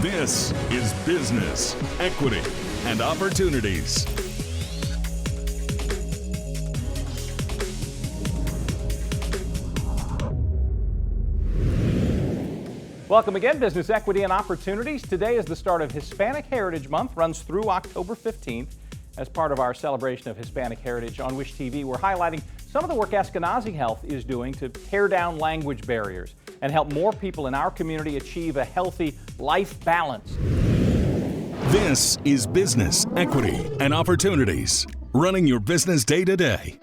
This is Business, Equity, and Opportunities. Welcome again, Business Equity and Opportunities. Today is the start of Hispanic Heritage Month, runs through October 15th. As part of our celebration of Hispanic Heritage on Wish TV, we're highlighting some of the work Eskanazi Health is doing to tear down language barriers and help more people in our community achieve a healthy life balance. This is Business, Equity, and Opportunities, running your business day to day.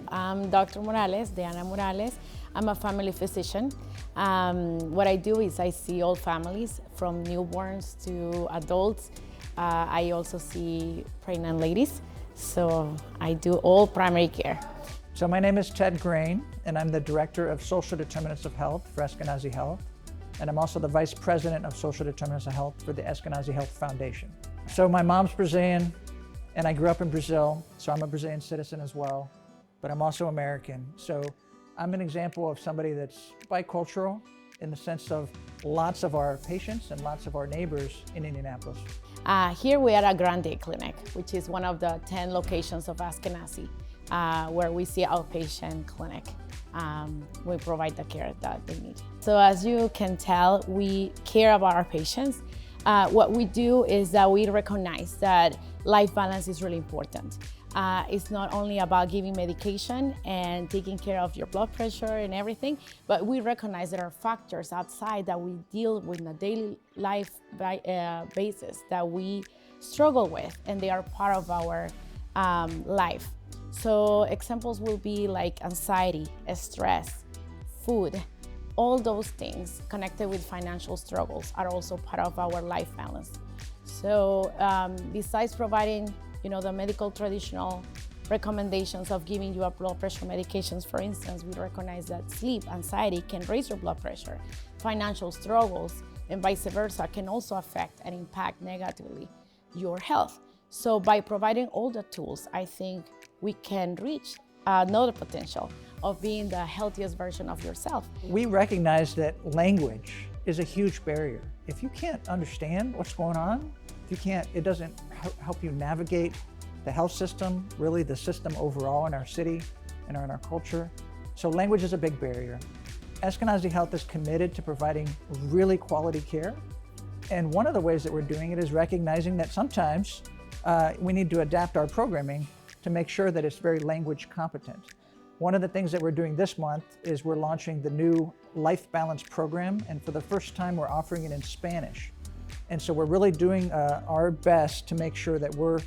I'm Dr. Morales, Diana Morales. I'm a family physician. What I do is I see all families from newborns to adults. I also see pregnant ladies, so I do all primary care. So my name is Ted Grain, and I'm the Director of Social Determinants of Health for Eskanazi Health, and I'm also the Vice President of Social Determinants of Health for the Eskanazi Health Foundation. So my mom's Brazilian, and I grew up in Brazil, so I'm a Brazilian citizen as well, but I'm also American. So I'm an example of somebody that's bicultural in the sense of lots of our patients and lots of our neighbors in Indianapolis. Here we are at Grande Clinic, which is one of the 10 locations of Eskanazi, where we see outpatient clinic. We provide the care that they need. So as you can tell, we care about our patients. What we do is that we recognize that life balance is really important. It's not only about giving medication and taking care of your blood pressure and everything, but we recognize there are factors outside that we deal with on a daily life basis that we struggle with, and they are part of our life. So examples will be like anxiety, stress, food. All those things connected with financial struggles are also part of our life balance. So besides providing the medical traditional recommendations of giving you a blood pressure medications, for instance, we recognize that sleep, anxiety can raise your blood pressure. Financial struggles and vice versa can also affect and impact negatively your health. So by providing all the tools, I think we can reach another potential of being the healthiest version of yourself. We recognize that language is a huge barrier. If you can't understand what's going on, it doesn't help you navigate the health system, really the system overall in our city and in our culture. So language is a big barrier. Eskanazi Health is committed to providing really quality care. And one of the ways that we're doing it is recognizing that sometimes we need to adapt our programming to make sure that it's very language competent. One of the things that we're doing this month is we're launching the new Life Balance program, and for the first time we're offering it in Spanish. And so we're really doing our best to make sure that we're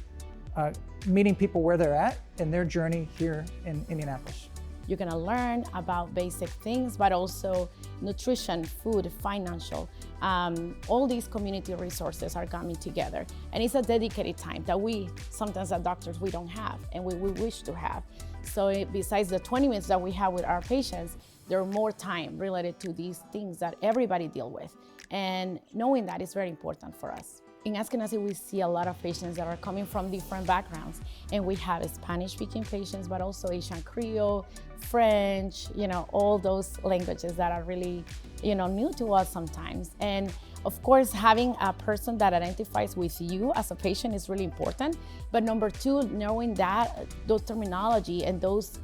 meeting people where they're at in their journey here in Indianapolis. You're gonna learn about basic things, but also nutrition, food, financial. All these community resources are coming together. And it's a dedicated time that we, sometimes as doctors, we don't have and we wish to have. So besides the 20 minutes that we have with our patients, there are more time related to these things that everybody deal with. And knowing that is very important for us. In Eskanazi, we see a lot of patients that are coming from different backgrounds. And we have Spanish-speaking patients, but also Asian Creole, French, all those languages that are really, new to us sometimes. And of course, having a person that identifies with you as a patient is really important. But number two, knowing that those terminology and those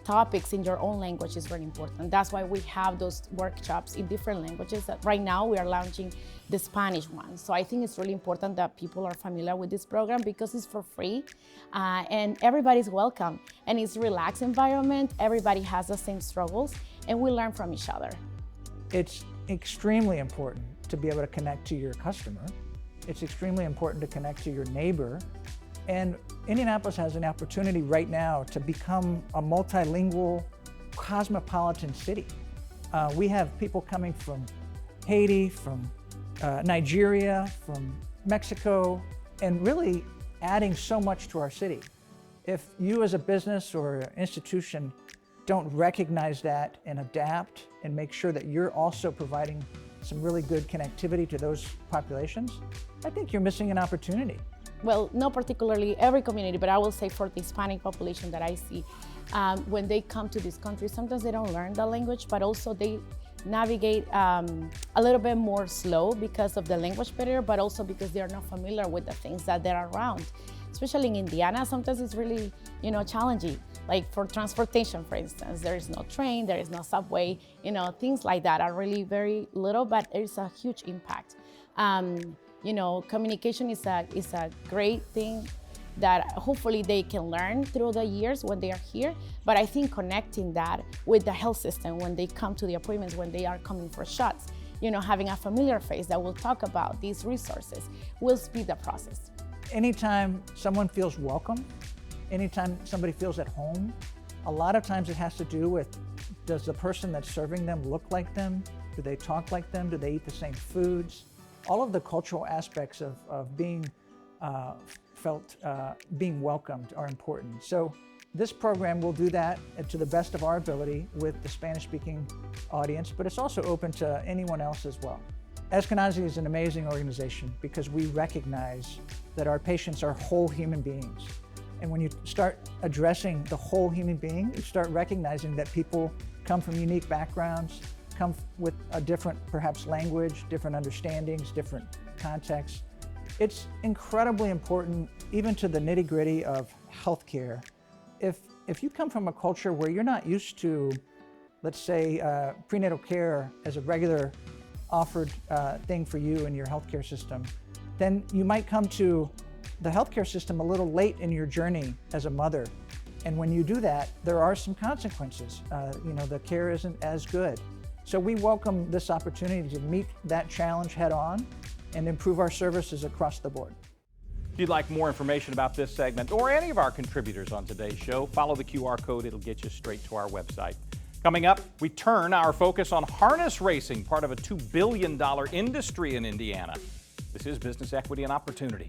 topics in your own language is very important. That's why we have those workshops in different languages. Right now we are launching the Spanish one. So I think it's really important that people are familiar with this program because it's for free and everybody's welcome. And it's a relaxed environment. Everybody has the same struggles and we learn from each other. It's extremely important to be able to connect to your customer. It's extremely important to connect to your neighbor. And Indianapolis has an opportunity right now to become a multilingual, cosmopolitan city. We have people coming from Haiti, from Nigeria, from Mexico, and really adding so much to our city. If you as a business or institution don't recognize that and adapt and make sure that you're also providing some really good connectivity to those populations, I think you're missing an opportunity. Well, not particularly every community, but I will say for the Hispanic population that I see, when they come to this country, sometimes they don't learn the language, but also they navigate a little bit more slow because of the language barrier, but also because they are not familiar with the things that they're around. Especially in Indiana, sometimes it's really, challenging. Like for transportation, for instance, there is no train, there is no subway, things like that are really very little, but it's a huge impact. Communication is a great thing that hopefully they can learn through the years when they are here. But I think connecting that with the health system when they come to the appointments, when they are coming for shots, having a familiar face that will talk about these resources will speed the process. Anytime someone feels welcome, anytime somebody feels at home, a lot of times it has to do with, does the person that's serving them look like them? Do they talk like them? Do they eat the same foods? All of the cultural aspects of being being welcomed are important. So this program will do that to the best of our ability with the Spanish-speaking audience, but it's also open to anyone else as well. Eskanazi is an amazing organization because we recognize that our patients are whole human beings. And when you start addressing the whole human being, you start recognizing that people come from unique backgrounds, come with a different, perhaps, language, different understandings, different contexts. It's incredibly important, even to the nitty-gritty of healthcare. If you come from a culture where you're not used to, let's say, prenatal care as a regular offered thing for you in your healthcare system, then you might come to the healthcare system a little late in your journey as a mother. And when you do that, there are some consequences. The care isn't as good. So we welcome this opportunity to meet that challenge head on and improve our services across the board. If you'd like more information about this segment or any of our contributors on today's show, follow the QR code. It'll get you straight to our website. Coming up, we turn our focus on harness racing, part of a $2 billion industry in Indiana. This is Business Equity and Opportunity.